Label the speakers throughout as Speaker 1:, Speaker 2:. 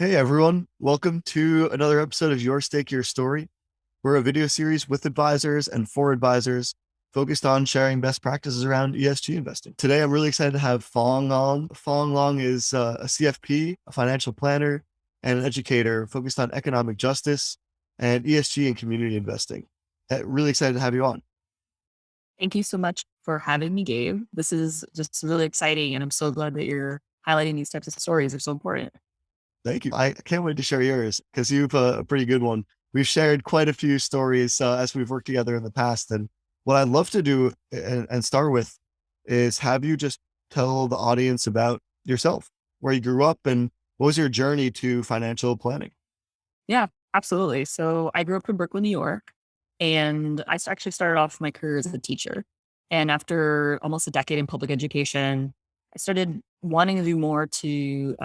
Speaker 1: Hey everyone, welcome to another episode of YourStake, YourStory. We're a video series with advisors and for advisors focused on sharing best practices around ESG investing. Today, I'm really excited to have Phuong Luong. Phuong Luong is a CFP, a financial planner, and an educator focused on economic justice and ESG and community investing. Really excited to have you on.
Speaker 2: Thank you so much for having me, Gabe. This is just really exciting, and I'm so glad that you're highlighting these types of stories. They're so important.
Speaker 1: Thank you. I can't wait to share yours because you've a pretty good one. We've shared quite a few stories as we've worked together in the past. And what I'd love to do and start with is have you just tell the audience about yourself, where you grew up, and what was your journey to financial planning?
Speaker 2: Yeah, absolutely. So I grew up in Brooklyn, New York, and actually started off my career as a teacher. And after almost a decade in public education, I started wanting to do more to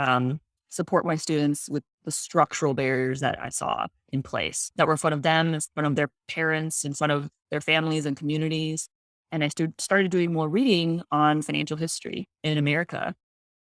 Speaker 2: support my students with the structural barriers that I saw in place that were in front of them, in front of their parents, in front of their families and communities. And I started doing more reading on financial history in America,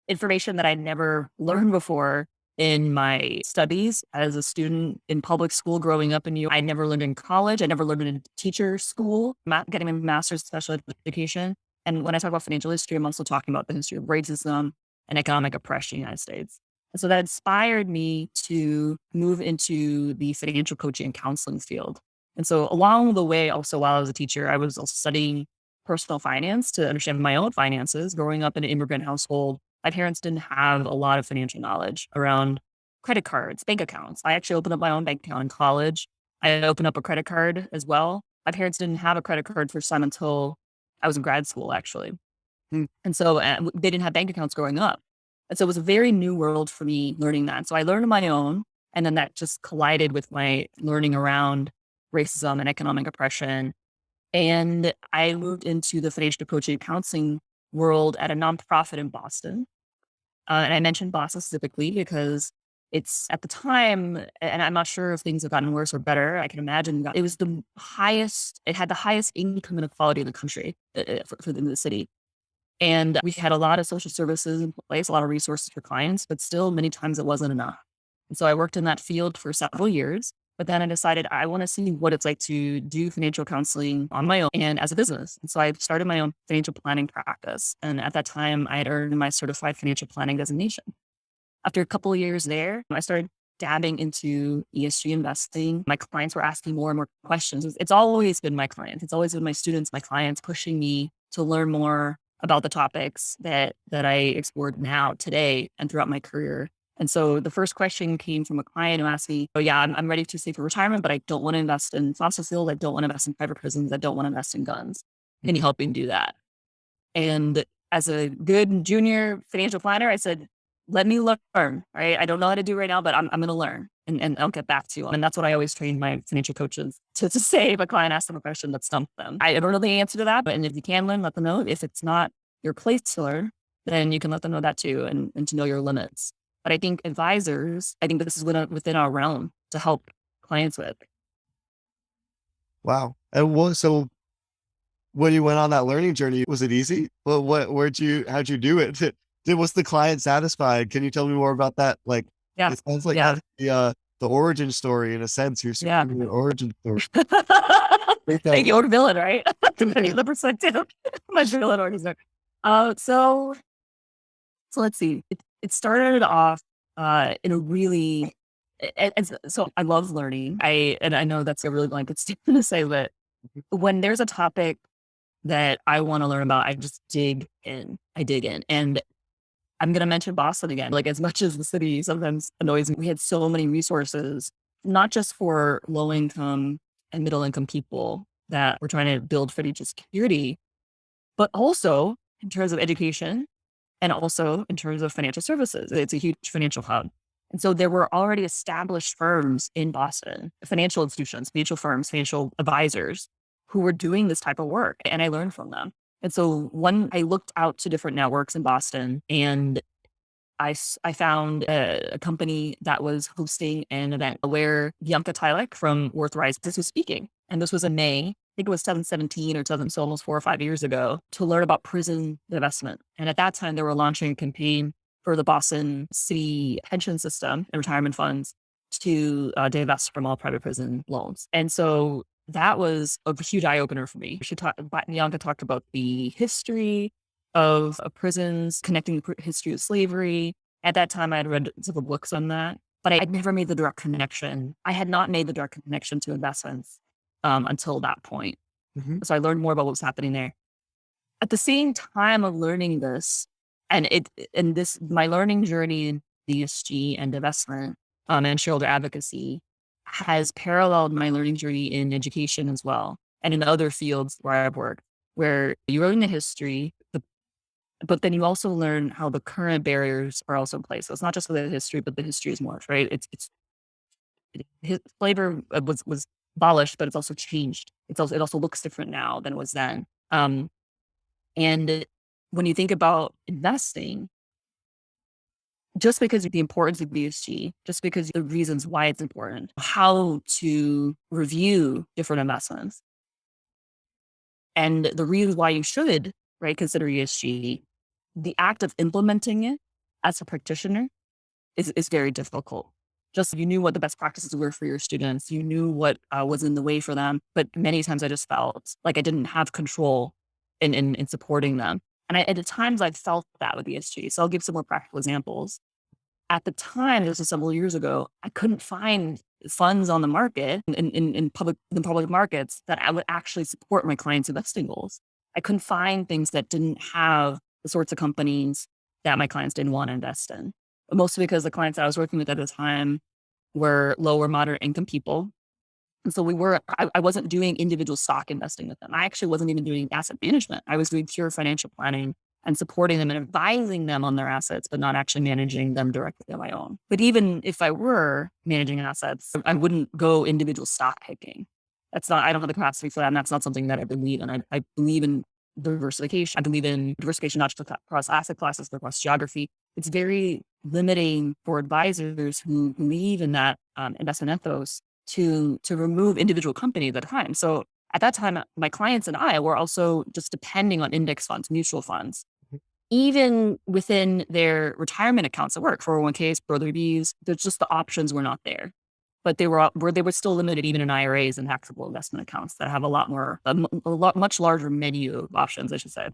Speaker 2: information that I'd never learned before in my studies as a student in public school growing up in New York. I never learned in college. I never learned in teacher school, getting a master's in special education. And when I talk about financial history, I'm also talking about the history of racism and economic oppression in the United States. And so that inspired me to move into the financial coaching and counseling field. And so along the way, also while I was a teacher, I was also studying personal finance to understand my own finances. Growing up in an immigrant household, my parents didn't have a lot of financial knowledge around credit cards, bank accounts. I actually opened up my own bank account in college. I opened up a credit card as well. My parents didn't have a credit card for some until I was in grad school, actually.
Speaker 1: Hmm.
Speaker 2: And so they didn't have bank accounts growing up. And so it was a very new world for me learning that. So I learned on my own. And then that just collided with my learning around racism and economic oppression. And I moved into the financial coaching and counseling world at a nonprofit in Boston. And I mentioned Boston specifically because it's at the time, and I'm not sure if things have gotten worse or better. I can imagine it was the highest, it had the highest income inequality in the country for the city. And we had a lot of social services in place, a lot of resources for clients, but still many times it wasn't enough. And so I worked in that field for several years, but then I decided I want to see what it's like to do financial counseling on my own and as a business. And so I started my own financial planning practice. And at that time, I had earned my certified financial planning designation. After a couple of years there, I started dabbing into ESG investing. My clients were asking more and more questions. It's always been my clients. It's always been my students, my clients pushing me to learn more about the topics that I explored now today and throughout my career. And so the first question came from a client who asked me, "Oh yeah, I'm ready to save for retirement, but I don't want to invest in fossil fuels. I don't want to invest in private prisons. I don't want to invest in guns. Can you help me do that?" And as a good junior financial planner, I said, "Let me learn, right? I don't know how to do right now, but I'm going to learn and I'll get back to you." And that's what I always train my financial coaches to say if a client asks them a question that stumps them. I don't know the answer to that, but and if you can learn, let them know. If it's not your place to learn, then you can let them know that too and to know your limits. But I think advisors, I think this is within our realm to help clients with.
Speaker 1: Wow. So when you went on that learning journey, was it easy? Well, how'd you do it? Was the client satisfied? Can you tell me more about that? Like,
Speaker 2: Yeah.
Speaker 1: it sounds like
Speaker 2: Yeah.
Speaker 1: that's the origin story in a sense. You're
Speaker 2: Yeah.
Speaker 1: your origin story.
Speaker 2: Thank
Speaker 1: Okay.
Speaker 2: you, or villain, right? The perspective, my villain or design. So let's see. It started off in a really, so I love learning. I know that's a really blanket statement to say, but when there's a topic that I want to learn about, I just dig in. I dig in, and I'm going to mention Boston again. Like as much as the city sometimes annoys me, we had so many resources, not just for low income and middle income people that were trying to build financial security, but also in terms of education and also in terms of financial services. It's a huge financial hub. And so there were already established firms in Boston, financial institutions, financial firms, financial advisors who were doing this type of work. And I learned from them. And so I looked out to different networks in Boston and I found a company that was hosting an event where Bianca Tylek from Worth Rises was speaking. And this was in May. I think it was 2017 or 2000, so almost 4 or 5 years ago, to learn about prison divestment. And at that time, they were launching a campaign for the Boston City pension system and retirement funds to divest from all private prison loans. And so that was a huge eye opener for me. Bianca talked about the history of prisons, connecting the history of slavery. At that time, I had read several books on that, but I'd never made the direct connection. I had not made the direct connection to investments until that point.
Speaker 1: Mm-hmm.
Speaker 2: So I learned more about what was happening there. At the same time of learning this, my learning journey in ESG and investment and shareholder advocacy has paralleled my learning journey in education as well, and in other fields where I've worked, where you learn the history, but then you also learn how the current barriers are also in place. So it's not just the history, but the history is more, right? Flavor was abolished, but it's also changed. It also looks different now than it was then. And when you think about investing, just because of the importance of ESG, just because of the reasons why it's important, how to review different investments, and the reasons why you should, right, consider ESG, the act of implementing it as a practitioner is very difficult. Just you knew what the best practices were for your students, you knew what was in the way for them, but many times I just felt like I didn't have control in supporting them. And at times I felt that with ESG. So I'll give some more practical examples. At the time, this was several years ago, I couldn't find funds on the market in public markets that I would actually support my clients' investing goals. I couldn't find things that didn't have the sorts of companies that my clients didn't want to invest in. Mostly because the clients that I was working with at the time were low or moderate income people. And so I wasn't doing individual stock investing with them. I actually wasn't even doing asset management. I was doing pure financial planning and supporting them and advising them on their assets, but not actually managing them directly on my own. But even if I were managing assets, I wouldn't go individual stock picking. I don't have the capacity for that. And that's not something that I believe in. I believe in diversification. I believe in diversification, not just across asset classes, but across geography. It's very limiting for advisors who believe in that investment ethos to remove individual companies at a time. So at that time, my clients and I were also just depending on index funds, mutual funds, even within their retirement accounts at work, 401ks, brother Bs. There's just the options were not there, but they were still limited even in IRAs and taxable investment accounts that have much larger menu of options, I should say.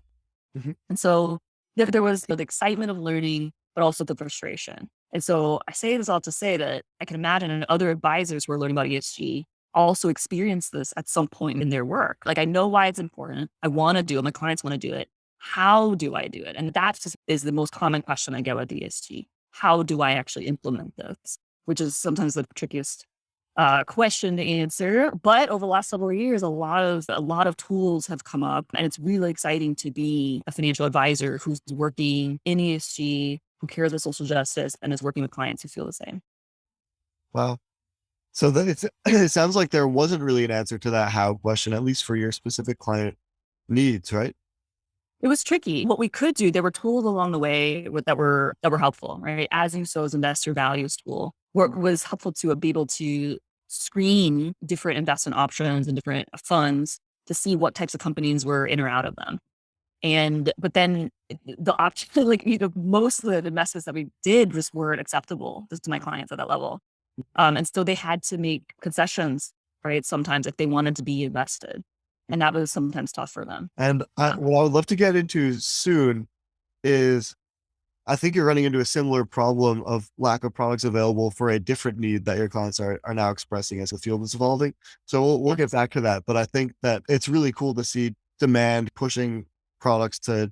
Speaker 1: Mm-hmm.
Speaker 2: And so there was the excitement of learning, but also the frustration. And so I say this all to say that I can imagine other advisors who are learning about ESG also experience this at some point in their work. Like, I know why it's important. I want to do it. My clients want to do it. How do I do it? And that is the most common question I get with ESG. How do I actually implement this? Which is sometimes the trickiest question to answer. But over the last several years, a lot of tools have come up, and it's really exciting to be a financial advisor who's working in ESG, who cares about social justice, and is working with clients who feel the same.
Speaker 1: Wow. So then it sounds like there wasn't really an answer to that how question, at least for your specific client needs, right?
Speaker 2: It was tricky. What we could do, there were tools along the way that were helpful, right? As You Sow's investor values tool was helpful to be able to screen different investment options and different funds to see what types of companies were in or out of them. But then the option, like, most of the investments that we did just weren't acceptable to my clients at that level. And so they had to make concessions, right? Sometimes if they wanted to be invested. And that was sometimes tough for them.
Speaker 1: And what I would love to get into soon is, I think you're running into a similar problem of lack of products available for a different need that your clients are now expressing as the field is evolving. So we'll get back to that. But I think that it's really cool to see demand pushing products to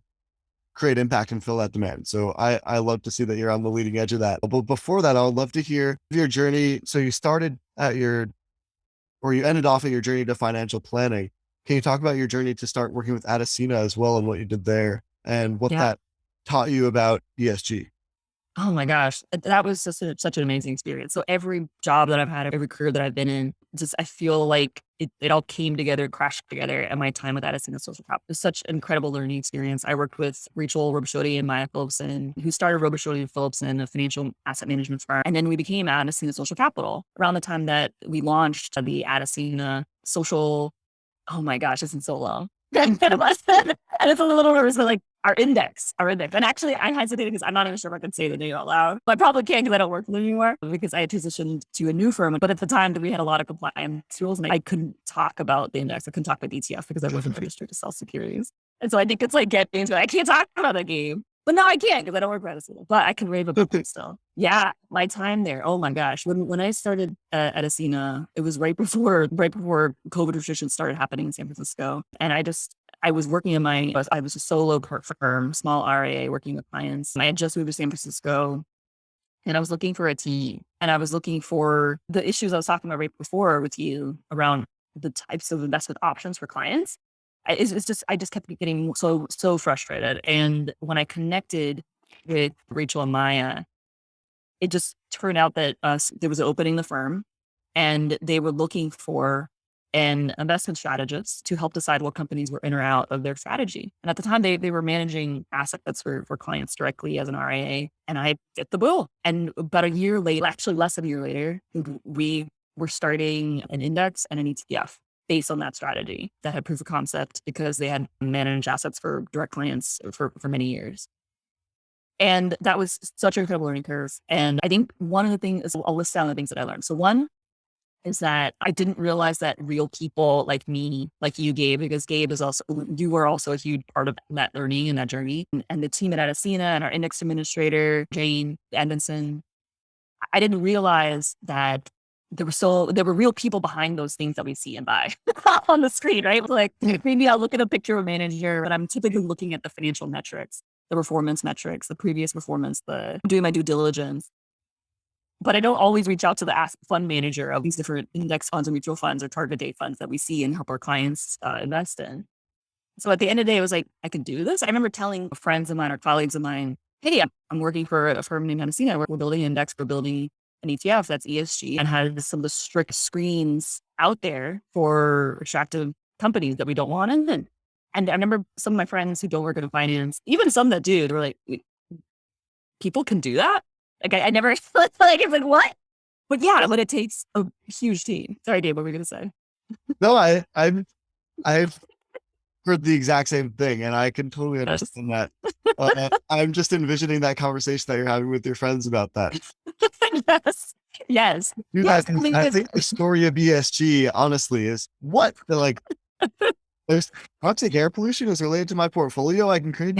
Speaker 1: create impact and fill that demand. So I love to see that you're on the leading edge of that. But before that, I would love to hear your journey. So you ended off at your journey to financial planning. Can you talk about your journey to start working with Adesina as well, and what you did there and what that taught you about ESG?
Speaker 2: Oh my gosh, that was just such an amazing experience. So every job that I've had, every career that I've been in, I feel like it all came together, crashed together at my time with Addison Social Capital. It was such an incredible learning experience. I worked with Rachel Robichodi and Maya Phillipson, who started Robichodi and Phillipson, a financial asset management firm. And then we became Addison Social Capital around the time that we launched the Addison Social. Oh my gosh, it's been so long. And it's a little nervous, but like, our index. And actually, I'm hesitating because I'm not even sure if I can say the name out loud. But I probably can't because I don't work for them anymore because I had transitioned to a new firm. But at the time, we had a lot of compliance rules, and I couldn't talk about the index. I couldn't talk about the ETF because I wasn't registered to sell securities. And so I think it's like getting into it. I can't talk about the game. But now I can't because I don't work for Edison. But I can rave about it still. Yeah, my time there. Oh my gosh. When I started at Edison, it was right before COVID restrictions started happening in San Francisco. And I was working in I was a solo firm, small RIA working with clients. I had just moved to San Francisco and I was looking for a team. And I was looking for the issues I was talking about right before with you around the types of investment options for clients. I just kept getting so frustrated. And when I connected with Rachel and Maya, it just turned out that there was an opening in the firm and they were looking for an investment strategist to help decide what companies were in or out of their strategy. And at the time they were managing assets for clients directly as an RIA, and I fit the bill. And about a year later, actually less than a year later, we were starting an index and an ETF based on that strategy that had proof of concept because they had managed assets for direct clients for many years. And that was such an incredible learning curve. And I think one of the things, I'll list down the things that I learned. So one is that I didn't realize that real people like me, like you, Gabe, because you were also a huge part of that learning and that journey. And the team at Edison and our index administrator, Jane Anderson, I didn't realize that there were real people behind those things that we see and buy on the screen, right? Like maybe I'll look at a picture of a manager, but I'm typically looking at the financial metrics, the performance metrics, the previous performance, doing my due diligence. But I don't always reach out to the fund manager of these different index funds or mutual funds or target date funds that we see and help our clients invest in. So at the end of the day, I was like, I can do this. I remember telling friends of mine or colleagues of mine, hey, I'm working for a firm named Edison. We're building an index. We're building an ETF that's ESG and has some of the strict screens out there for extractive companies that we don't want in. And I remember some of my friends who don't work in finance, even some that do, they were like, people can do that? Like I never like it's like what? But yeah, but it takes a huge team. Sorry, Dave, what were we gonna say?
Speaker 1: No, I've heard the exact same thing, and I can totally understand that. I'm just envisioning that conversation that you're having with your friends about that.
Speaker 2: Yes.
Speaker 1: Dude,
Speaker 2: Yes.
Speaker 1: I think the story of ESG, honestly, is what like. There's toxic air pollution is related to my portfolio. I can create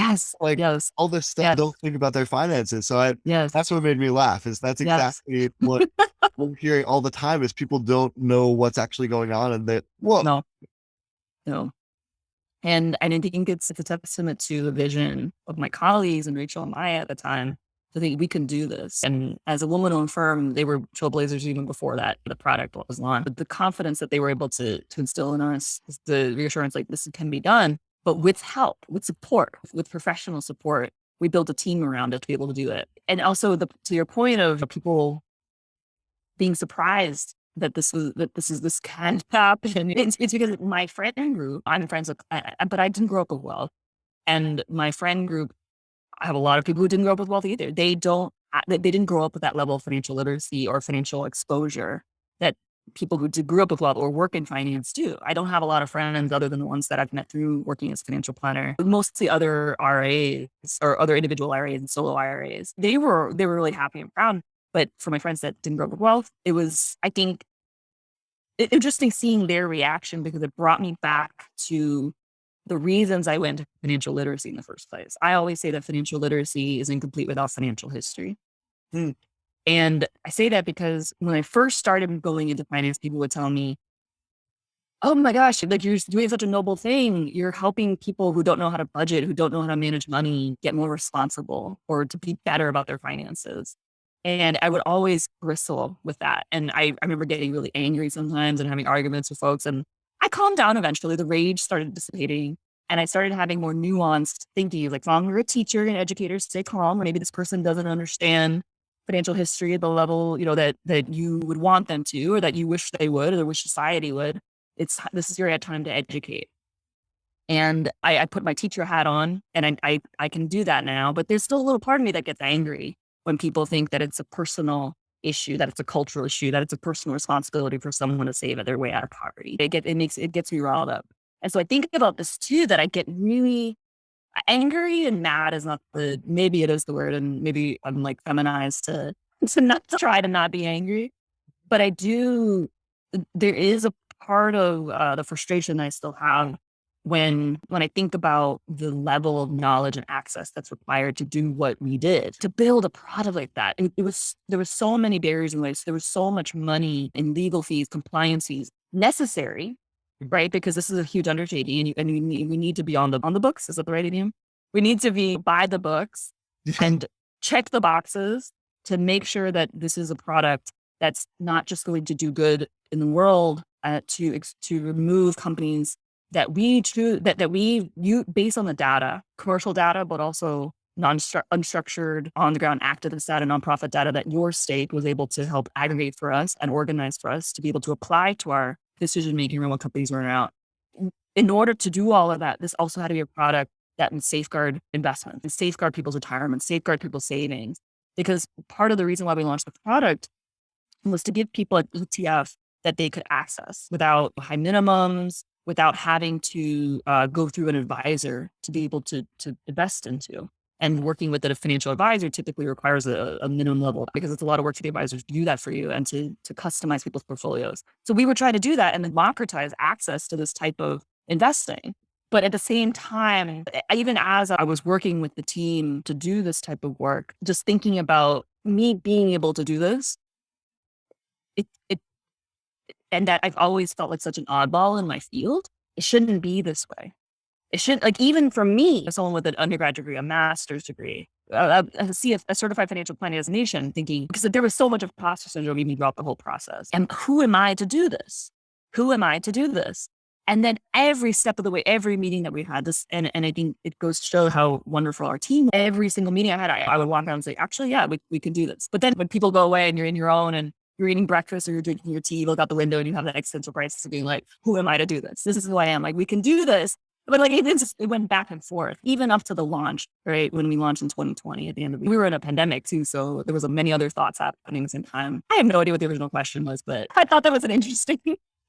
Speaker 1: all this stuff. Don't think about their finances. So that's what made me laugh. Is that's exactly what we're hearing all the time. Is people don't know what's actually going on, and that
Speaker 2: no. And I think it's a testament to the vision of my colleagues and Rachel and Maya at the time. I think we can do this. And as a woman-owned firm, they were trailblazers even before that the product was launched. But the confidence that they were able to instill in us, the reassurance like this can be done, but with help, with support, with professional support, we built a team around it to be able to do it. And also to your point of people being surprised that this can happen. It's because my friend group, I'm friends with, but I didn't grow up with wealth, and my friend group, I have a lot of people who didn't grow up with wealth either. They didn't grow up with that level of financial literacy or financial exposure that people who grew up with wealth or work in finance do. I don't have a lot of friends other than the ones that I've met through working as a financial planner. Mostly other RAs or other individual IRAs and solo IRAs. They were really happy and proud. But for my friends that didn't grow up with wealth, it was, I think, interesting seeing their reaction because it brought me back to the reasons I went to financial literacy in the first place. I always say that financial literacy is incomplete without financial history. And I say that because when I first started going into finance, people would tell me, oh my gosh, like you're doing such a noble thing. You're helping people who don't know how to budget, who don't know how to manage money, get more responsible or to be better about their finances. And I would always bristle with that. And I remember getting really angry sometimes and having arguments with folks. And I calmed down eventually. The rage started dissipating. And I started having more nuanced thinking, like, well, you're a teacher and educator, stay calm. Or maybe this person doesn't understand financial history at the level, that you would want them to, or that you wish they would, or wish society would. This is your time to educate. And I put my teacher hat on, and I can do that now. But there's still a little part of me that gets angry when people think that it's a personal issue, that it's a cultural issue, that it's a personal responsibility for someone to save their way out of poverty. It gets me riled up. And so I think about this too, that I angry and mad is not maybe it is the word, and maybe I'm like feminized to not to try to not be angry. But there is a part of the frustration I still have when I think about the level of knowledge and access that's required to do what we did, to build a product like that. There was so many barriers in ways. There was so much money in legal fees, compliance fees necessary, right? Because this is a huge undertaking, and we need to be on the books. Is that the right idiom? We need to be by the books and check the boxes to make sure that this is a product that's not just going to do good in the world, to remove companies that we choose, that we use based on the data, commercial data, but also unstructured, on the ground activist data, nonprofit data that YourStake was able to help aggregate for us and organize for us to be able to apply to our decision making around what companies were out. In order to do all of that, this also had to be a product that would safeguard investment, and safeguard people's retirement, safeguard people's savings. Because part of the reason why we launched the product was to give people an ETF that they could access without high minimums, without having to go through an advisor to be able to invest into. And working with a financial advisor typically requires a minimum level, because it's a lot of work for the advisors to do that for you and to customize people's portfolios. So we were trying to do that and democratize access to this type of investing. But at the same time, even as I was working with the team to do this type of work, just thinking about me being able to do this, it and that I've always felt like such an oddball in my field. It shouldn't be this way. It should, like, even for me, someone with an undergrad degree, a master's degree, a certified financial planning designation, thinking, because there was so much of imposter syndrome even throughout the whole process. And who am I to do this? Who am I to do this? And then every step of the way, every meeting that we had this, and I think it goes to show how wonderful our team, every single meeting I had, I would walk around and say, actually, yeah, we can do this. But then when people go away and you're in your own and you're eating breakfast or you're drinking your tea, you look out the window and you have that existential crisis of being like, who am I to do this? This is who I am. Like, we can do this. But like, it went back and forth, even up to the launch, right? When we launched in 2020 at the end of we were in a pandemic too. So there was many other thoughts happening at the same time. I have no idea what the original question was, but I thought that was an interesting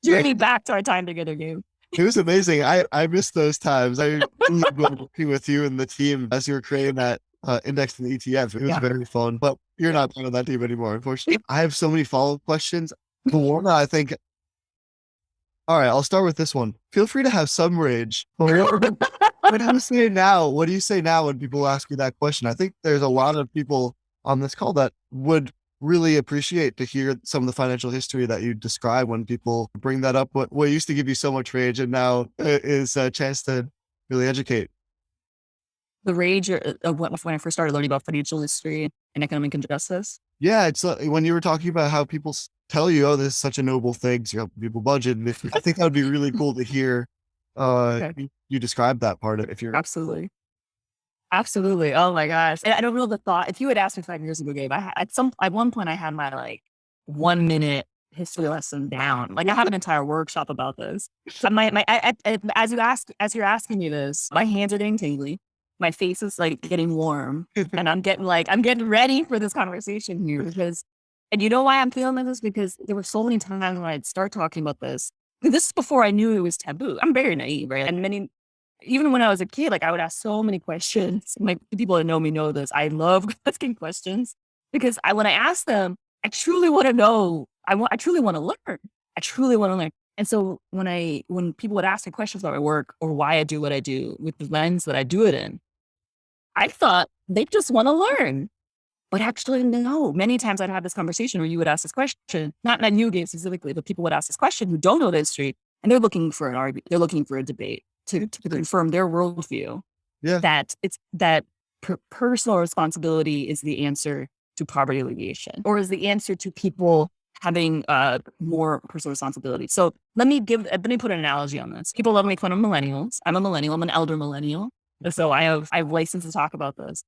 Speaker 2: journey back to our time together, Gabe.
Speaker 1: It was amazing. I missed those times. I loved working with you and the team as you were creating that index and the ETF. It was very fun, but you're not part of that team anymore, unfortunately. I have so many follow-up questions. The one I think, all right, I'll start with this one. Feel free to have some rage. What do you say now? What do you say now when people ask you that question? I think there's a lot of people on this call that would really appreciate to hear some of the financial history that you describe when people bring that up. What used to give you so much rage and now is a chance to really educate.
Speaker 2: The rage of when I first started learning about financial history and economic injustice.
Speaker 1: Yeah, it's when you were talking about how people tell you, oh, this is such a noble thing to help people budget. And I think that would be really cool to hear you describe that part of if you're
Speaker 2: Absolutely. Absolutely. Oh my gosh. And I don't know the thought. If you had asked me 5 years ago, Gabe, at one point I had my like 1 minute history lesson down. Like, I have an entire workshop about this. So as you're asking me this, my hands are getting tingly. My face is like getting warm, and I'm getting ready for this conversation here, because, and you know why I'm feeling like this? Because there were so many times when I'd start talking about this. This is before I knew it was taboo. I'm very naive, right? And even when I was a kid, like, I would ask so many questions. Like, the people that know me know this. I love asking questions, because when I ask them, I truly want to know. I truly want to learn. I truly want to learn. And so when people would ask me questions about my work or why I do what I do with the lens that I do it in, I thought they just want to learn. But actually, no. Many times I'd have this conversation where you would ask this question, not you, Gabe, specifically, but people would ask this question who don't know the history, and they're looking for an argument. They're looking for a debate to confirm their worldview.
Speaker 1: Yeah.
Speaker 2: That personal responsibility is the answer to poverty alleviation, or is the answer to people having more personal responsibility. So let me put an analogy on this. People love to make fun of millennials. I'm a millennial. I'm an elder millennial. So I have license to talk about this.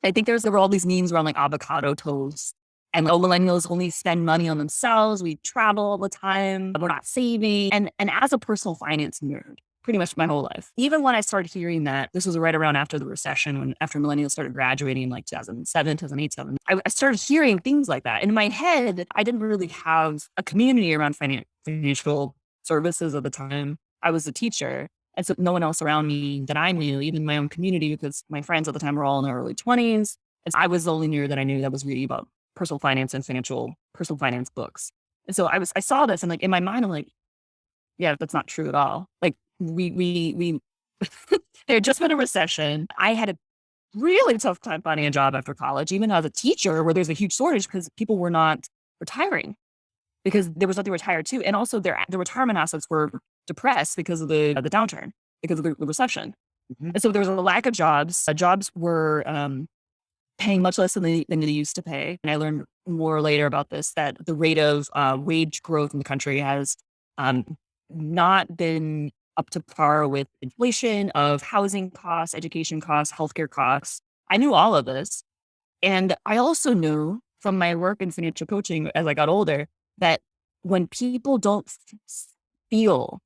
Speaker 2: I think there were all these memes around like avocado toast and millennials only spend money on themselves. We travel all the time. We're not saving. And as a personal finance nerd, pretty much my whole life, even when I started hearing that, this was right around after the recession, after millennials started graduating in like 2007, 2008, I started hearing things like that. In my head, I didn't really have a community around financial services at the time. I was a teacher. And so no one else around me that I knew, even my own community, because my friends at the time were all in their early 20s. And I was the only near that I knew that was reading about personal finance and personal finance books. And so I saw this and like in my mind, I'm like, yeah, that's not true at all. Like we there had just been a recession. I had a really tough time finding a job after college, even as a teacher, where there's a huge shortage because people were not retiring because there was nothing retired too. And also their retirement assets were depressed because of the downturn, because of the recession.
Speaker 1: Mhm.
Speaker 2: And so there was a lack of jobs. Jobs were paying much less than they used to pay. And I learned more later about this, that the rate of wage growth in the country has not been up to par with inflation of housing costs, education costs, healthcare costs. I knew all of this. And I also knew from my work in financial coaching as I got older that when people don't feel,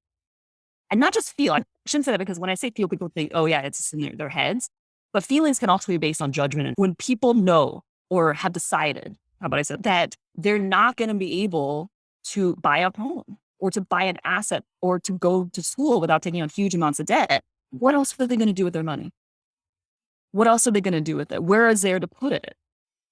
Speaker 2: and not just feel, I shouldn't say that because when I say feel, people think, oh yeah, it's in their heads, but feelings can also be based on judgment. And when people know or have decided, how about I said, that they're not going to be able to buy a home or to buy an asset or to go to school without taking on huge amounts of debt, what else are they going to do with their money? What else are they going to do with it? Where is there to put it?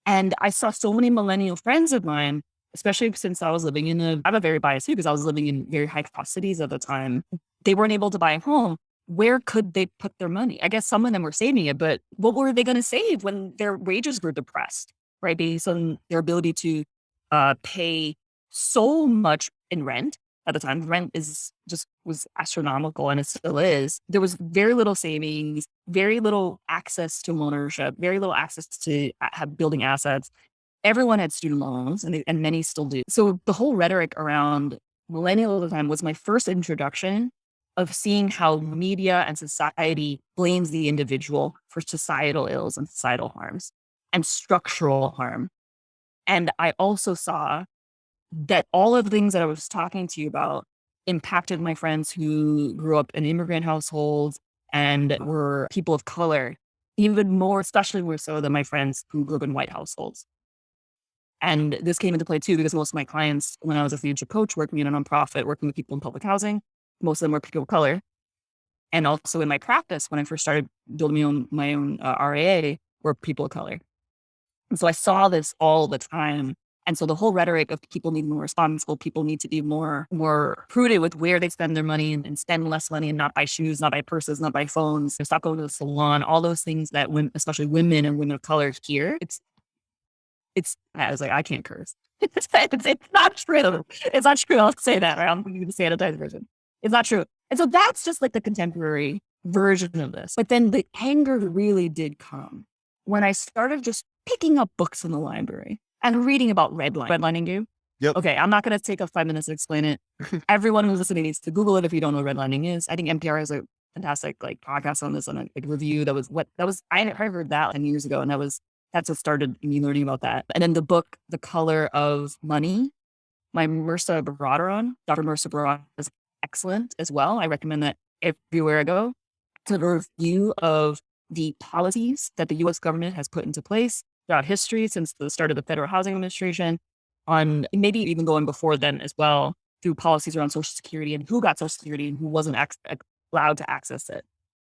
Speaker 2: And I saw so many millennial friends of mine, especially since I was living I'm a very biased too, because I was living in very high cost cities at the time. They weren't able to buy a home. Where could they put their money? I guess some of them were saving it, but what were they going to save when their wages were depressed, right? Based on their ability to pay so much in rent at the time. Rent was astronomical, and it still is. There was very little savings, very little access to ownership, very little access to have building assets. Everyone had student loans, and many still do. So the whole rhetoric around millennial at the time was my first introduction of seeing how media and society blames the individual for societal ills and societal harms and structural harm. And I also saw that all of the things that I was talking to you about impacted my friends who grew up in immigrant households and were people of color, even more, especially more so than my friends who grew up in white households. And this came into play too, because most of my clients, when I was a financial coach working in a nonprofit, working with people in public housing, most of them were people of color. And also in my practice, when I first started building my own RAA, were people of color. And so I saw this all the time. And so the whole rhetoric of people need more responsible, people need to be more prudent with where they spend their money and spend less money and not buy shoes, not buy purses, not buy phones, and stop going to the salon, all those things that women, especially women and women of color hear. I was like, I can't curse. It's not true. It's not true. I'll say that, right? I'm going to sanitize version. It's not true. And so that's just like the contemporary version of this. But then the anger really did come when I started just picking up books in the library and reading about redlining. You?
Speaker 1: Yep.
Speaker 2: Okay, I'm not going to take up 5 minutes to explain it. Everyone who's listening needs to Google it if you don't know what redlining is. I think NPR has a fantastic podcast on this, on a review I heard that 10 years ago, and that's what started me learning about that. And then the book, The Color of Money, by Dr. Marissa Baron is excellent as well. I recommend that everywhere I go. To a review of the policies that the U.S. government has put into place throughout history since the start of the Federal Housing Administration, on maybe even going before then as well, through policies around Social Security and who got Social Security and who wasn't allowed to access it.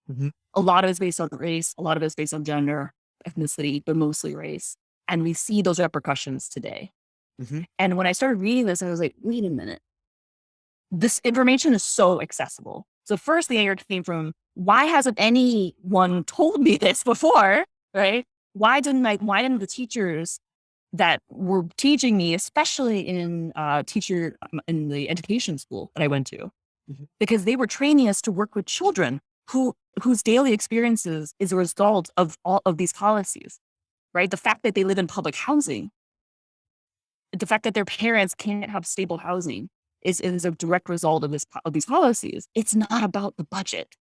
Speaker 1: Mhm.
Speaker 2: A lot of it's based on race, a lot of it's based on gender, ethnicity, but mostly race. And we see those repercussions today.
Speaker 1: Mhm.
Speaker 2: And when I started reading this, I was like, wait a minute. This information is so accessible. So first the anger came from, why hasn't anyone told me this before, right? Why didn't the teachers that were teaching me, especially in in the education school that I went to,
Speaker 1: Mhm.
Speaker 2: because they were training us to work with children whose daily experiences is a result of all of these policies, right? The fact that they live in public housing, the fact that their parents can't have stable housing is a direct result of these policies. It's not about the budget.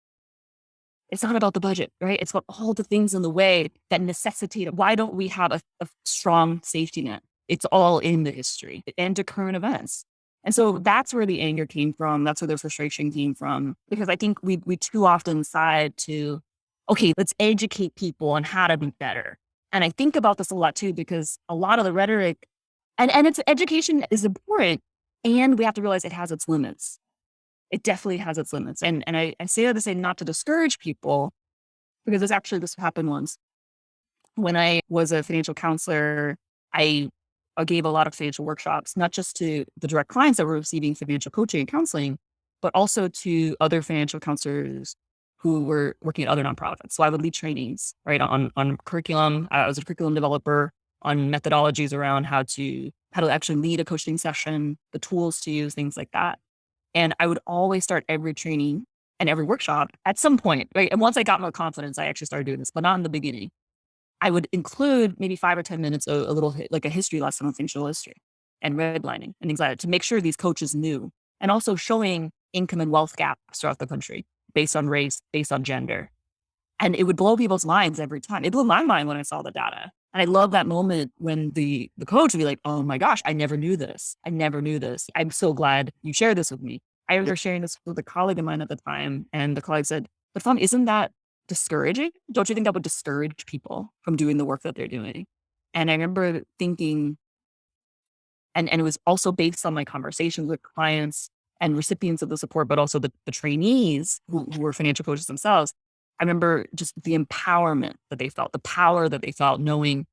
Speaker 2: It's not about the budget, right? It's about all the things in the way that necessitate it. Why don't we have a strong safety net? It's all in the history and to current events. And so that's where the anger came from. That's where the frustration came from. Because I think we too often side to, okay, let's educate people on how to be better. And I think about this a lot too, because a lot of the rhetoric and its education is important. And we have to realize it has its limits. it definitely has its limits. And I say that to say not to discourage people, because this happened once. When I was a financial counselor, I gave a lot of financial workshops, not just to the direct clients that were receiving financial coaching and counseling, but also to other financial counselors who were working at other nonprofits. So I would lead trainings, right, on curriculum. I was a curriculum developer, on methodologies around how to actually lead a coaching session, the tools to use, things like that. And I would always start every training and every workshop at some point, right? And once I got more confidence, I actually started doing this, but not in the beginning. I would include maybe 5 or 10 minutes, a little like a history lesson on financial history and redlining and things like that, to make sure these coaches knew, and also showing income and wealth gaps throughout the country based on race, based on gender. And it would blow people's minds every time. It blew my mind when I saw the data. And I love that moment when the coach would be like, oh my gosh, I never knew this. I never knew this. I'm so glad you shared this with me. I remember sharing this with a colleague of mine at the time, and the colleague said, but Phuong, isn't that discouraging? Don't you think that would discourage people from doing the work that they're doing? And I remember thinking, and it was also based on my conversations with clients and recipients of the support, but also the trainees who were financial coaches themselves. I remember just the empowerment that they felt, the power that they felt, knowing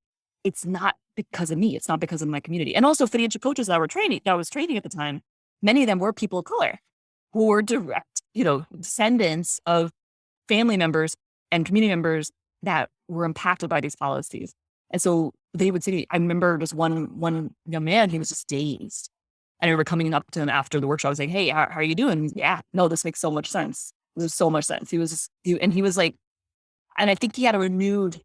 Speaker 2: it's not because of me, it's not because of my community. And also financial coaches that I was training at the time, many of them were people of color who were direct, descendants of family members and community members that were impacted by these policies. And so they would say, I remember just one young man, he was just dazed. And I remember coming up to him after the workshop, I was like, hey, how are you doing? Yeah, no, this makes so much sense. There's so much sense. He was like, and I think he had a renewed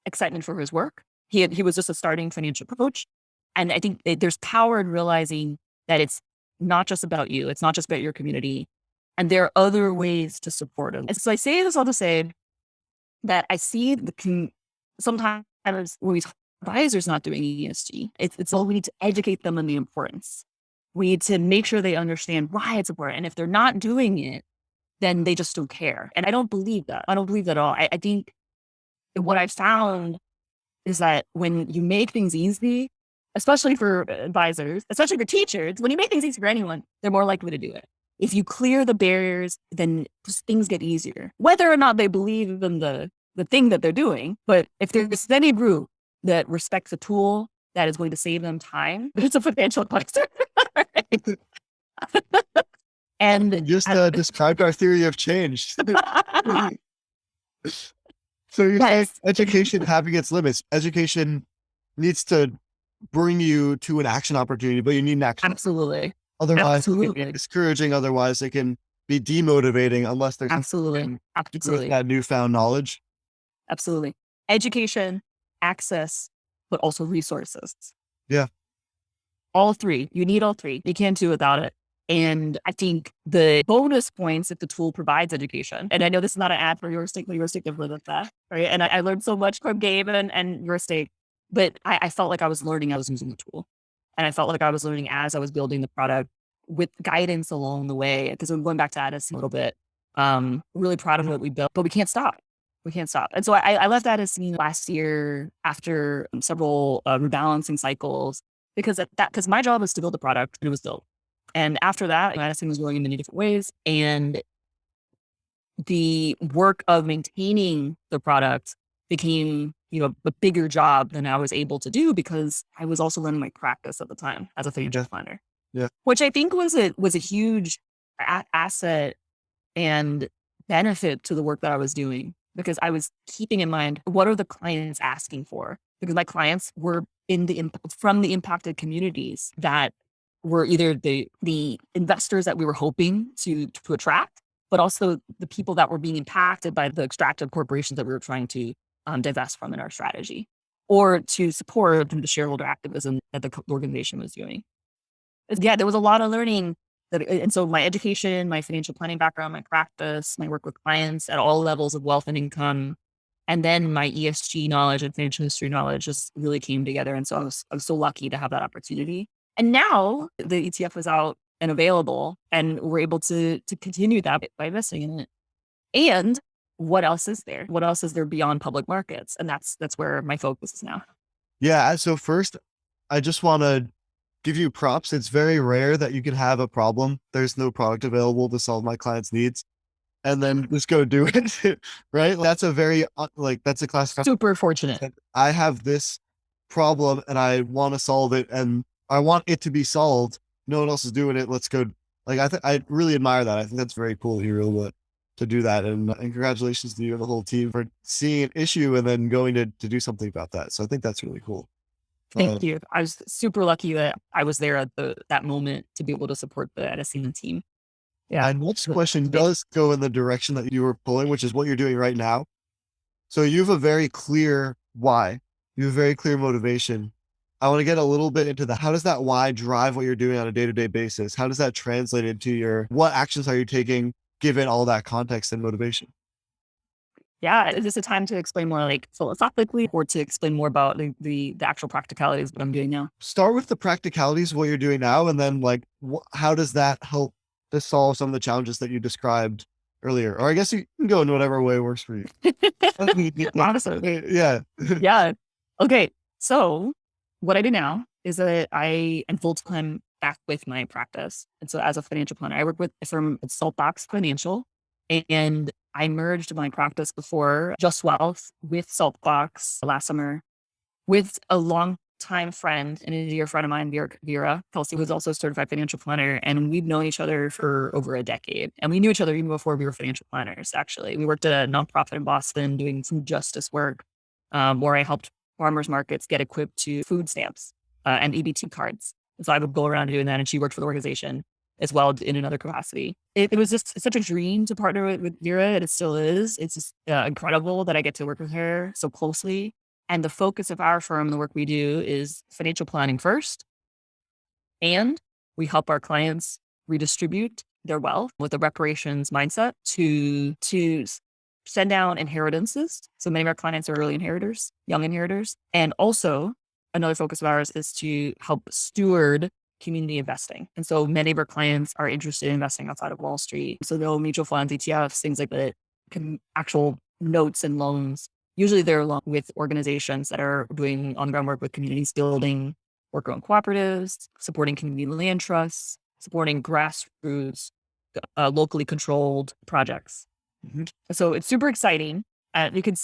Speaker 2: excitement for his work. He was just a starting financial coach. And I think there's power in realizing that it's not just about you. It's not just about your community. And there are other ways to support them. And so I say this all to say that I see sometimes when we talk advisors not doing ESG, it's all, we need to educate them on the importance. We need to make sure they understand why it's important. And if they're not doing it, then they just don't care. And I don't believe that. I don't believe that at all. I think what I found is that when you make things easy, especially for advisors, especially for teachers, when you make things easy for anyone, they're more likely to do it. If you clear the barriers, then just things get easier, whether or not they believe in the thing that they're doing. But if there's any group that respects a tool that is going to save them time, it's a financial advisor. And
Speaker 1: just described our theory of change. So you're saying education having its limits. Education needs to bring you to an action opportunity, but you need an action.
Speaker 2: Absolutely.
Speaker 1: Otherwise, it can be discouraging. Otherwise, it can be demotivating unless there's
Speaker 2: absolutely
Speaker 1: that newfound knowledge.
Speaker 2: Absolutely. Education, access, but also resources.
Speaker 1: Yeah.
Speaker 2: All three. You need all three. You can't do without it. And I think the bonus points if the tool provides education, and I know this is not an ad for YourStake, but YourStake did with that, right? And I learned so much from Gabe and YourStake, but I felt like I was learning, I was using the tool. And I felt like I was learning as I was building the product with guidance along the way. Because I'm going back to Addis a little bit. Really proud of what we built, but we can't stop. We can't stop. And so I left Addis last year after several rebalancing cycles, because my job was to build the product, and it was built. And after that, Addison was going in many different ways. And the work of maintaining the product became, a bigger job than I was able to do, because I was also running my practice at the time as a financial planner.
Speaker 1: Yeah.
Speaker 2: Which I think was a huge asset and benefit to the work that I was doing, because I was keeping in mind, what are the clients asking for? Because my clients were from the impacted communities that were either the investors that we were hoping to attract, but also the people that were being impacted by the extractive corporations that we were trying to divest from in our strategy, or to support the shareholder activism that the organization was doing. Yeah, there was a lot of learning. And so my education, my financial planning background, my practice, my work with clients at all levels of wealth and income, and then my ESG knowledge and financial history knowledge just really came together. And so I was so lucky to have that opportunity. And now the ETF is out and available, and we're able to continue that by investing in it. And what else is there? What else is there beyond public markets? And that's where my focus is now.
Speaker 1: Yeah. So first, I just want to give you props. It's very rare that you can have a problem. There's no product available to solve my client's needs, and then just go do it. Right? That's a very that's a classic.
Speaker 2: Super fortunate.
Speaker 1: I have this problem and I want to solve it, and I want it to be solved. No one else is doing it. Let's go. I really admire that. I think that's very cool. You really to do that, and congratulations to you and the whole team for seeing an issue and then going to do something about that. So I think that's really cool.
Speaker 2: Thank you. I was super lucky that I was there at that moment to be able to support the Edison team. Yeah.
Speaker 1: And next question does go in the direction that you were pulling, which is what you're doing right now. So you have a very clear why. You have a very clear motivation. I want to get a little bit into how does that why drive what you're doing on a day-to-day basis? How does that translate into what actions are you taking given all that context and motivation?
Speaker 2: Yeah. Is this a time to explain more like philosophically, or to explain more about the actual practicalities of what I'm doing now?
Speaker 1: Start with the practicalities of what you're doing now, and then how does that help to solve some of the challenges that you described earlier? Or I guess you can go in whatever way works for you.
Speaker 2: Honestly.
Speaker 1: Yeah.
Speaker 2: Yeah. Okay. So what I do now is that I am full-time back with my practice. And so as a financial planner, I work with a firm called Saltbox Financial, and I merged my practice before Just Wealth with Saltbox last summer with a longtime friend and a dear friend of mine, Vera Kelsey, who's also a certified financial planner. And we've known each other for over a decade. And we knew each other even before we were financial planners, actually. We worked at a nonprofit in Boston doing food justice work, where I helped farmers markets get equipped to food stamps and EBT cards. And so I would go around doing that, and she worked for the organization as well in another capacity. It was just such a dream to partner with Vera, and it still is. It's just incredible that I get to work with her so closely. And the focus of our firm, the work we do, is financial planning first, and we help our clients redistribute their wealth with a reparations mindset to send down inheritances. So many of our clients are early inheritors, young inheritors. And also another focus of ours is to help steward community investing. And so many of our clients are interested in investing outside of Wall Street. So they'll mutual funds, ETFs, things like that, actual notes and loans. Usually they're along with organizations that are doing on-the-ground work with communities, building worker-owned cooperatives, supporting community land trusts, supporting grassroots, locally controlled projects. Mm-hmm. So it's super exciting. You can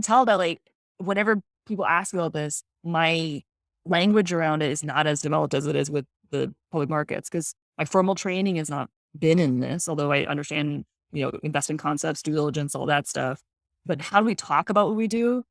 Speaker 2: tell that whenever people ask me about this, my language around it is not as developed as it is with the public markets, because my formal training has not been in this, although I understand, investing concepts, due diligence, all that stuff. But how do we talk about what we do?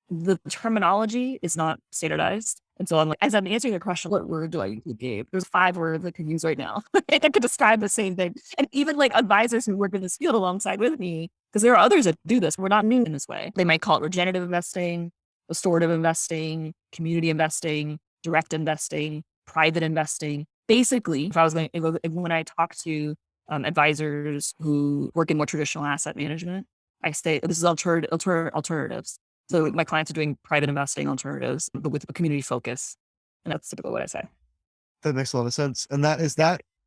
Speaker 2: The terminology is not standardized. And so I'm like, as I'm answering the question, what word do I use, Gabe? There's 5 words I can use right now that could describe the same thing. And even advisors who work in this field alongside with me, because there are others that do this. We're not new in this way. They might call it regenerative investing, restorative investing, community investing, direct investing, private investing. Basically, when I talk to advisors who work in more traditional asset management, I say this is alternatives. So my clients are doing private investing alternatives, but with a community focus. And that's typically what I say.
Speaker 1: That makes a lot of sense. And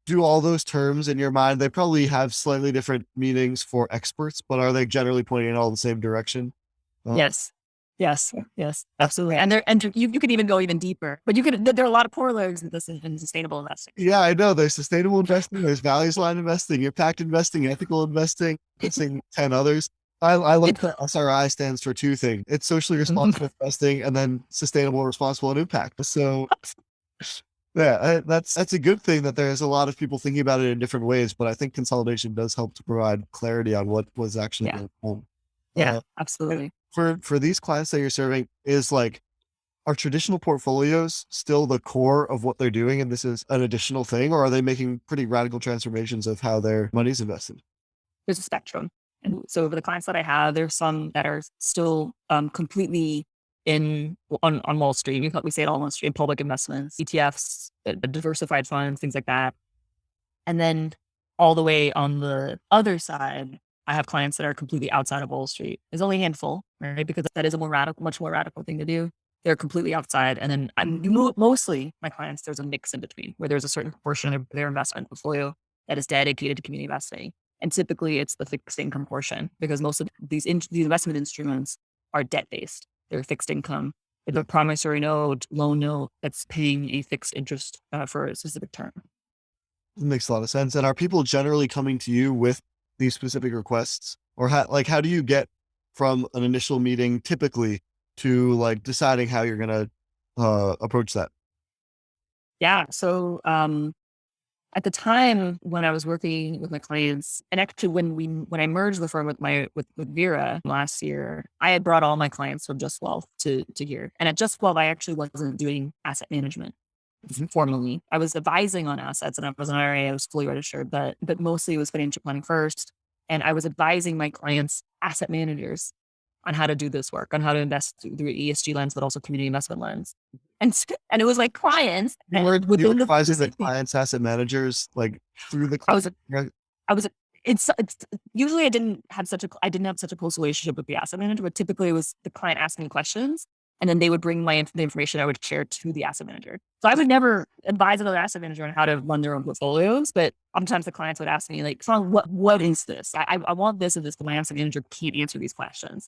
Speaker 1: do all those terms in your mind, they probably have slightly different meanings for experts, but are they generally pointing in all the same direction?
Speaker 2: Yes. Yes, absolutely. And you could even go even deeper, but there are a lot of corollaries in this in sustainable investing.
Speaker 1: Yeah, I know. There's sustainable investing, there's values line investing, impact investing, ethical investing, 10 others. I like that SRI stands for 2 things. It's socially responsible investing, and then sustainable, responsible, and impact. So yeah, that's a good thing that there's a lot of people thinking about it in different ways, but I think consolidation does help to provide clarity on what was actually going on.
Speaker 2: Yeah, absolutely.
Speaker 1: For these clients that you're serving, are traditional portfolios still the core of what they're doing, and this is an additional thing, or are they making pretty radical transformations of how their money's invested?
Speaker 2: There's a spectrum. And so for the clients that I have, there's some that are still completely on Wall Street. We say it all on Wall Street, public investments, ETFs, diversified funds, things like that. And then all the way on the other side, I have clients that are completely outside of Wall Street. There's only a handful, right? Because that is much more radical thing to do. They're completely outside. And then mostly my clients, there's a mix in between, where there's a certain portion of their investment portfolio that is dedicated to community investing. And typically it's the fixed income portion, because most of these investment instruments are debt-based. They're fixed income. It's a promissory note, loan note that's paying a fixed interest for a specific term.
Speaker 1: It makes a lot of sense. And are people generally coming to you with these specific requests, or how do you get from an initial meeting typically to like deciding how you're going to approach that?
Speaker 2: Yeah. So at the time when I was working with my clients, and actually when I merged the firm with Vera last year, I had brought all my clients from Just Wealth to here. And at Just Wealth, I actually wasn't doing asset management formally. I was advising on assets, and I was an IRA, I was fully registered, but mostly it was financial planning first. And I was advising my clients, asset managers, on how to do this work, on how to invest through ESG lens, but also community investment lens. And it was like clients
Speaker 1: You were
Speaker 2: within the
Speaker 1: advising the
Speaker 2: same thing.
Speaker 1: clients, asset managers, like through the,
Speaker 2: I was I was it's usually I didn't have such a close relationship with the asset manager, but typically it was the client asking me questions, and then they would bring the information I would share to the asset manager. So I would never advise another asset manager on how to run their own portfolios, but sometimes the clients would ask me like, "Phuong, what is this? I want this and this, but my asset manager can't answer these questions."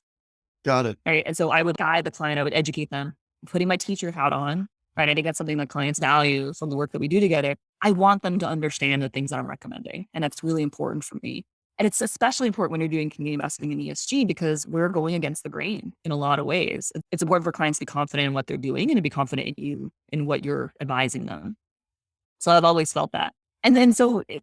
Speaker 1: got it.
Speaker 2: Right. And so I would guide the client, I would educate them, putting my teacher hat on. Right. I think that's something that clients value from the work that we do together. I want them to understand the things that I'm recommending. And that's really important for me. And it's especially important when you're doing community investing in ESG because we're going against the grain in a lot of ways. It's important for clients to be confident in what they're doing and to be confident in you and what you're advising them. So I've always felt that. And then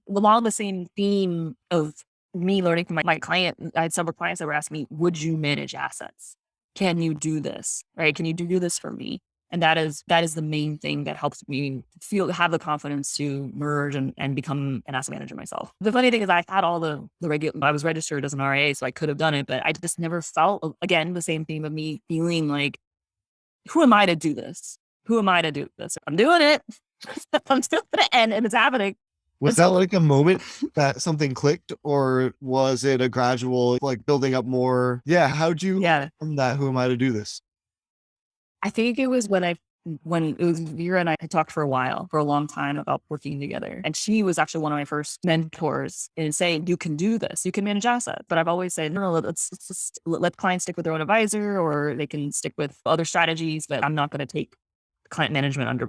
Speaker 2: along the same theme of me learning from my client, I had several clients that were asking me, would you manage assets? Can you do this? Right? Can you do this for me? And that is the main thing that helps me have the confidence to merge and become an asset manager myself. The funny thing is I had all the regular, I was registered as an RA, so I could have done it, but I just never felt, again, the same theme of me feeling like, who am I to do this? Who am I to do this? I'm doing it. I'm still going to end and it's happening.
Speaker 1: Was that like a moment that something clicked, or was it a gradual, like building up more? Yeah. How'd you
Speaker 2: Yeah.
Speaker 1: from that? Who am I to do this?
Speaker 2: I think it was when it was Vera and I had talked for a long time about working together. And she was actually one of my first mentors in saying, you can do this, you can manage assets. But I've always said, no, let's just let clients stick with their own advisor or they can stick with other strategies, but I'm not going to take client management under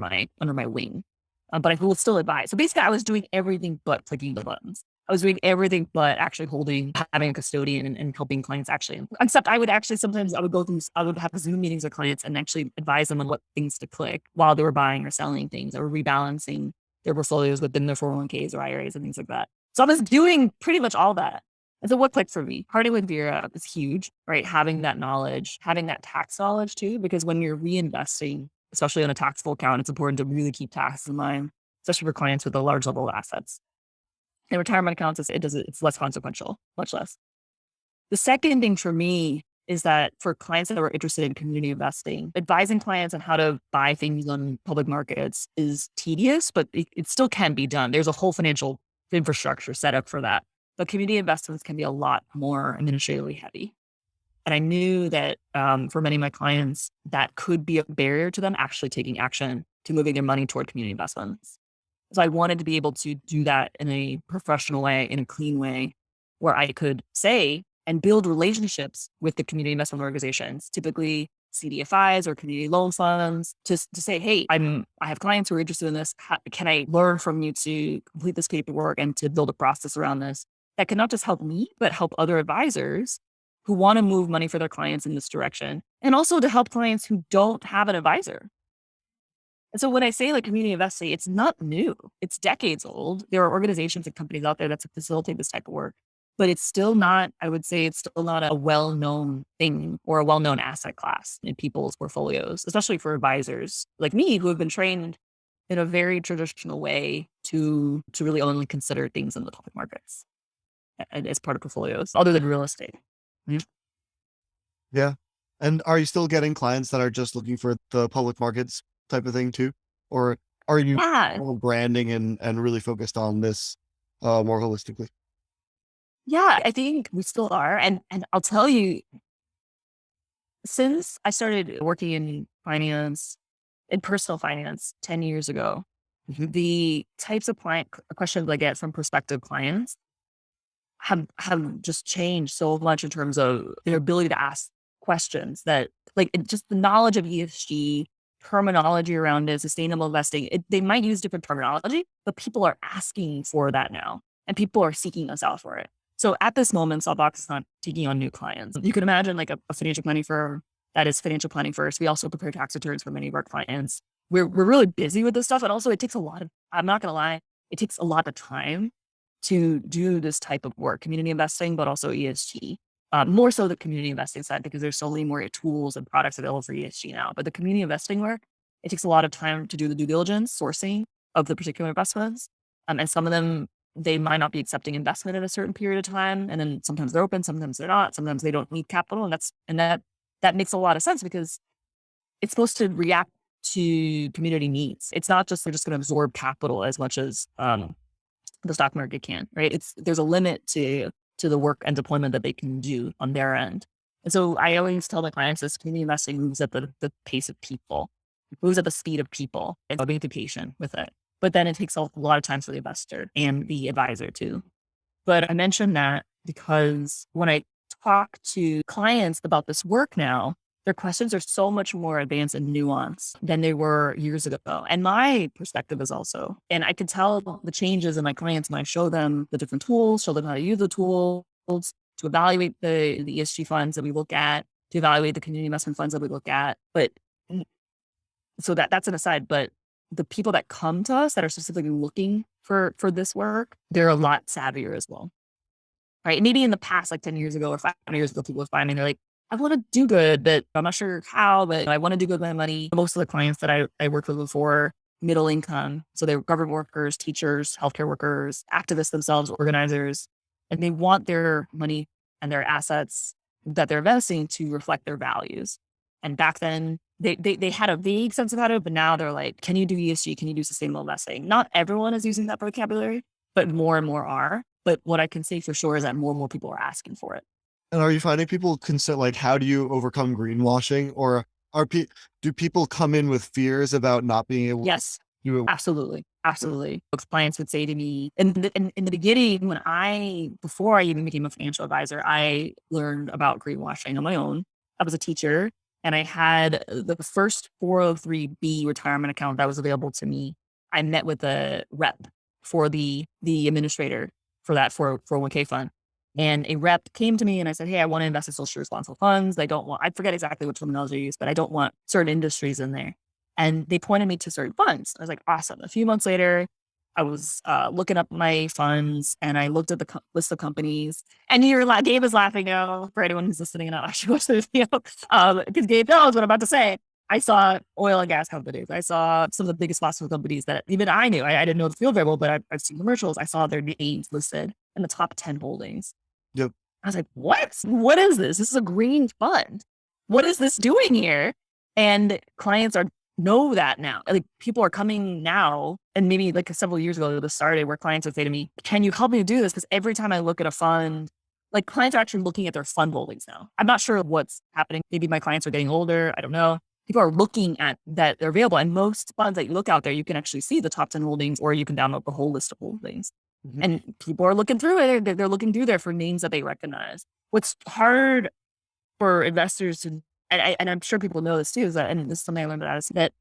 Speaker 2: my wing. But I will still advise. So basically I was doing everything but clicking the buttons. I was doing everything but actually having a custodian and helping clients actually. Except I would actually sometimes I would have Zoom meetings with clients and actually advise them on what things to click while they were buying or selling things or rebalancing their portfolios within their 401ks or IRAs and things like that. So I was doing pretty much all that. And so what clicked for me? Parting with Vera is huge, right? Having that knowledge, having that tax knowledge too, because when you're reinvesting, especially on a taxable account, it's important to really keep taxes in mind, especially for clients with a large level of assets. In retirement accounts, it's less consequential, much less. The second thing for me is that for clients that are interested in community investing, advising clients on how to buy things on public markets is tedious, but it still can be done. There's a whole financial infrastructure set up for that. But community investments can be a lot more administratively heavy. And I knew that for many of my clients, that could be a barrier to them actually taking action to moving their money toward community investments. So I wanted to be able to do that in a professional way, in a clean way, where I could say and build relationships with the community investment organizations, typically CDFIs or community loan funds, to say, hey, I have clients who are interested in this. Can I learn from you to complete this paperwork and to build a process around this that can not just help me, but help other advisors who want to move money for their clients in this direction, and also to help clients who don't have an advisor. And so when I say like community investing, it's not new. It's decades old. There are organizations and companies out there that facilitate this type of work, but it's still not, I would say it's still not a well-known thing or a well-known asset class in people's portfolios, especially for advisors like me who have been trained in a very traditional way to really only consider things in the public markets as part of portfolios, other than real estate. Mhm.
Speaker 1: Yeah. And are you still getting clients that are just looking for the public markets type of thing too? Or are you
Speaker 2: Yeah.
Speaker 1: more branding and really focused on this more holistically?
Speaker 2: Yeah, I think we still are. And I'll tell you, since I started working in finance, in personal finance 10 years ago, the types of questions I get from prospective clients have just changed so much in terms of their ability to ask questions that just the knowledge of ESG, terminology around it, sustainable investing. They might use different terminology, but people are asking for that now, and people are seeking us out for it. So at this moment, Saltbox is not taking on new clients. You can imagine like a financial planning firm that is financial planning first. We also prepare tax returns for many of our clients. We're really busy with this stuff, and also it takes a lot of. I'm not gonna lie, it takes a lot of time to do this type of work, community investing, but also ESG. More so the community investing side, because there's so many more tools and products available for ESG now. But the community investing work, it takes a lot of time to do the due diligence, sourcing of the particular investments. And some of them, they might not be accepting investment in a certain period of time. And then sometimes they're open, sometimes they're not. Sometimes they don't need capital. And that makes a lot of sense, because it's supposed to react to community needs. It's not just, they're just going to absorb capital as much as the stock market can, right? There's a limit to the work and deployment that they can do on their end. And so I always tell my clients this: community investing moves at the pace of people, it moves at the speed of people, and being patient with it. But then it takes a lot of time for the investor and the advisor too. But I mentioned that because when I talk to clients about this work now, their questions are so much more advanced and nuanced than they were years ago. And my perspective is also, and I can tell the changes in my clients when I show them the different tools, show them how to use the tools to evaluate the ESG funds that we look at, to evaluate the community investment funds that we look at. But so that's an aside, but the people that come to us that are specifically looking for this work, they're a lot savvier as well. Right. Maybe in the past, like 10 years ago or 5 years ago, people were finding, they're like, I want to do good, but I'm not sure how, but I want to do good with my money. Most of the clients that I worked with before, middle income. So they were government workers, teachers, healthcare workers, activists themselves, organizers, and they want their money and their assets that they're investing to reflect their values. And back then they had a vague sense of how to, but now they're like, can you do ESG? Can you do sustainable investing? Not everyone is using that vocabulary, but more and more are. But what I can say for sure is that more and more people are asking for it.
Speaker 1: And are you finding people consider, like, how do you overcome greenwashing, or do people come in with fears about not being able
Speaker 2: Yes,
Speaker 1: to do it?
Speaker 2: absolutely. Absolutely. Clients would say to me in the beginning, before I even became a financial advisor, I learned about greenwashing on my own. I was a teacher, and I had the first 403B retirement account that was available to me. I met with a rep for the administrator for that 401k fund. And a rep came to me and I said, hey, I want to invest in socially responsible funds. I forget exactly what terminology I used, but I don't want certain industries in there. And they pointed me to certain funds. I was like, awesome. A few months later, I was looking up my funds, and I looked at the list of companies. And Gabe is laughing now, for anyone who's listening and not actually watching the video, because Gabe knows what I'm about to say. I saw oil and gas companies. I saw some of the biggest fossil companies that even I knew. I didn't know the field very well, but I've seen commercials. I saw their names listed in the top 10 holdings.
Speaker 1: Yep.
Speaker 2: I was like, what? What is this? This is a green fund. What is this doing here? And clients know that now. Like, people are coming now, and maybe like several years ago, this started where clients would say to me, can you help me do this? Because every time I look at a fund, like, clients are actually looking at their fund holdings now. I'm not sure what's happening. Maybe my clients are getting older. I don't know. People are looking at that they're available. And most funds that you look out there, you can actually see the top 10 holdings, or you can download the whole list of holdings. Mm-hmm. And people are looking through it. They're looking through there for names that they recognize. What's hard for investors to, and I'm sure people know this too, is that, and this is something I learned about, is that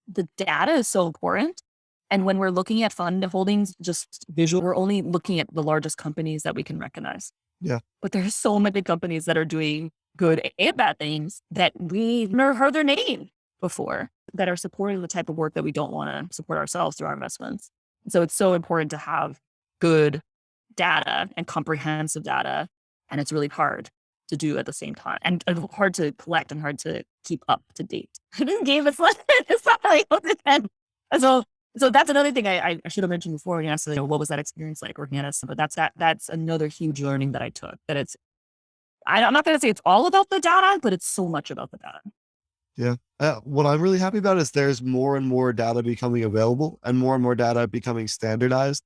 Speaker 2: the data is so important. And when we're looking at fund holdings, just visual, we're only looking at the largest companies that we can recognize.
Speaker 1: Yeah.
Speaker 2: But there's so many companies that are doing good and bad things that we've never heard their name before, that are supporting the type of work that we don't want to support ourselves through our investments. So it's so important to have good data and comprehensive data. And it's really hard to do at the same time, and hard to collect and hard to keep up to date. This game is it's not like so that's another thing I should have mentioned before when you asked, what was that experience like working at us? But that's another huge learning that I took, that I'm not going to say it's all about the data, but it's so much about the data.
Speaker 1: Yeah. What I'm really happy about is there's more and more data becoming available, and more data becoming standardized,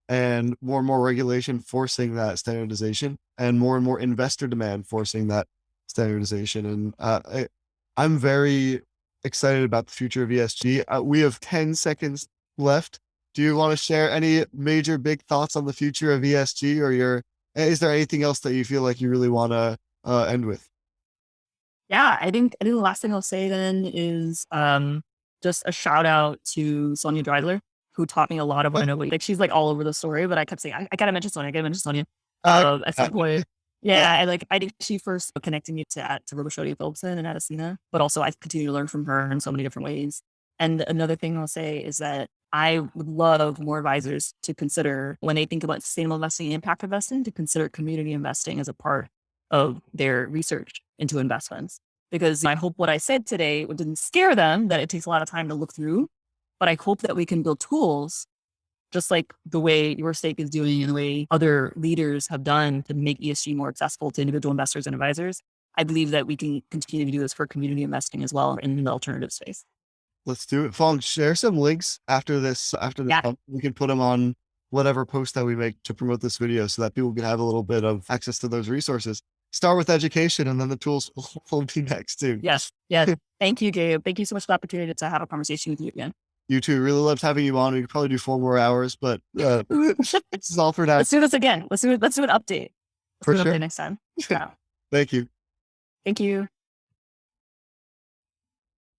Speaker 1: and more regulation forcing that standardization, and more investor demand forcing that standardization. And I'm very excited about the future of ESG. We have 10 seconds left. Do you want to share any major big thoughts on the future of ESG, or is there anything else that you feel like you really want to end with?
Speaker 2: Yeah, I think the last thing I'll say then is just a shout out to Sonia Dreidler, who taught me a lot of what I know. Like she's like all over the story, but I kept saying, I gotta mention Sonia, I gotta mention Sonia. At some point. Yeah, I think she first connected me to Roboshodi Philipson and Adesina, but also I continue to learn from her in so many different ways. And another thing I'll say is that I would love more advisors to consider when they think about sustainable investing and impact investing to consider community investing as a part of their research into investments. Because I hope what I said today didn't scare them, that it takes a lot of time to look through, but I hope that we can build tools just like the way YourStake is doing and the way other leaders have done to make ESG more accessible to individual investors and advisors. I believe that we can continue to do this for community investing as well in the alternative space.
Speaker 1: Let's do it. Phuong, share some links after this.
Speaker 2: Yeah.
Speaker 1: We can put them on whatever post that we make to promote this video so that people can have a little bit of access to those resources. Start with education and then the tools will be next too.
Speaker 2: Yes. Yeah. Thank you, Gabe. Thank you so much for the opportunity to have a conversation with you again.
Speaker 1: You too. Really loved having you on. We could probably do 4 more hours, but this is all for now.
Speaker 2: Let's do this again. Let's do an update.
Speaker 1: For sure.
Speaker 2: Update next time. Yeah.
Speaker 1: Thank you.
Speaker 2: Thank you.